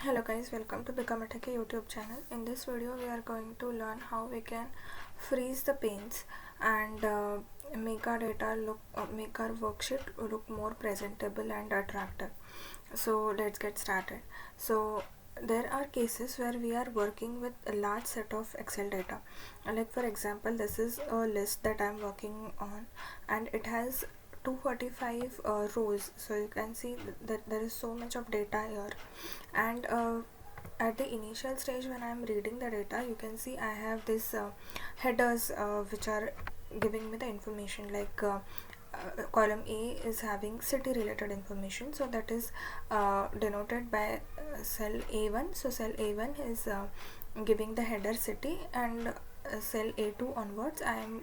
Hello guys, welcome to Become a Techie YouTube channel. In this video we are going to learn how we can freeze the panes and make our data look make our worksheet look more presentable and attractive. So let's get started. So there are cases where we are working with a large set of Excel data, like for example this is a list that I'm working on and it has 245 rows. So you can see that there is so much of data here, and at the initial stage when I'm reading the data, you can see I have this headers which are giving me the information, like column A is having city related information, so that is denoted by cell A1. So cell A1 is giving the header city, and cell A2 onwards I am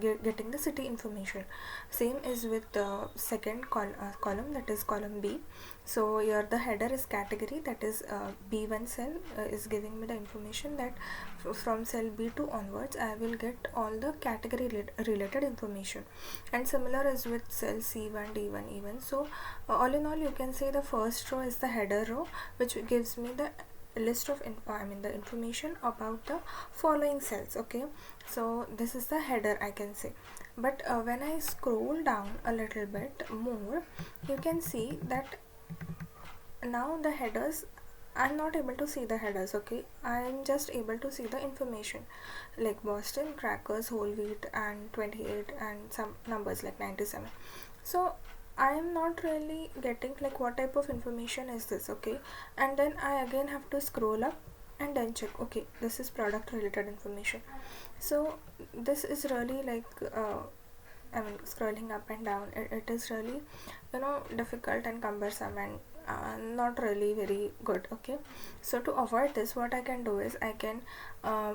getting the city information. Same is with the second column, that is column B. So here the header is category, that is B1 cell is giving me the information that from cell B2 onwards I will get all the category related information, and similar is with cell C1, D1, E1. So all in all you can say the first row is the header row, which gives me the list of the information about the following cells. Okay, so this is the header, I can say. But when I scroll down a little bit more, you can see that now the headers, I'm not able to see the headers. Okay, I am just able to see the information like Boston, crackers, whole wheat, and 28, and some numbers like 97. So I am not really getting like what type of information is this. Okay, and then I again have to scroll up and then check, okay, this is product related information. So this is really like scrolling up and down, it is really difficult and cumbersome, and not really very good. Okay, so to avoid this, what I can do is I can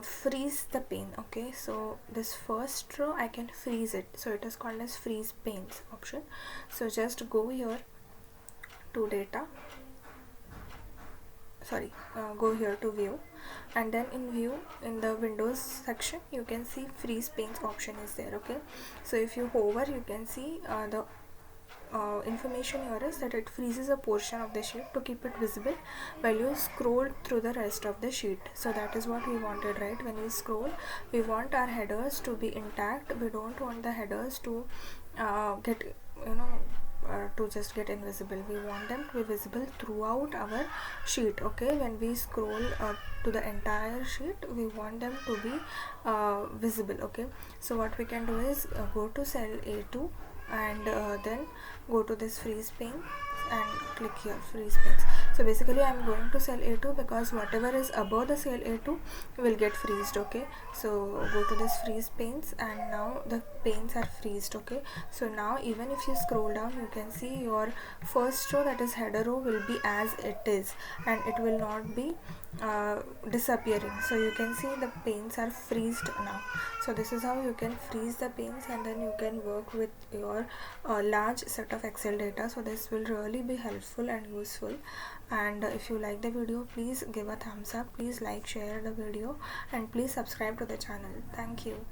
freeze the pane. Okay, so this first row I can freeze it, so it is called as freeze panes option. So just go here to data, go here to view, and then in view, in the windows section, you can see freeze panes option is there. Okay, so if you hover, you can see the information here is that it freezes a portion of the sheet to keep it visible while you scroll through the rest of the sheet. So that is what we wanted, right? When we scroll, we want our headers to be intact. We don't want the headers to get to just get invisible. We want them to be visible throughout our sheet. Okay, when we scroll to the entire sheet, we want them to be visible. Okay, so what we can do is go to cell A2 and then go to this freeze pane and click here freeze panes. So basically I'm going to cell A2 because whatever is above the cell A2 will get freezed. Okay, so go to this freeze panes, and now the panes are freezed. Okay, so now even if you scroll down, you can see your first row, that is header row, will be as it is, and it will not be disappearing. So you can see the panes are freezed now. So this is how you can freeze the panes, and then you can work with your large set of Excel data. So this will really be helpful and useful. And if you like the video, please give a thumbs up, please like, share the video, and please subscribe to the channel. Thank you.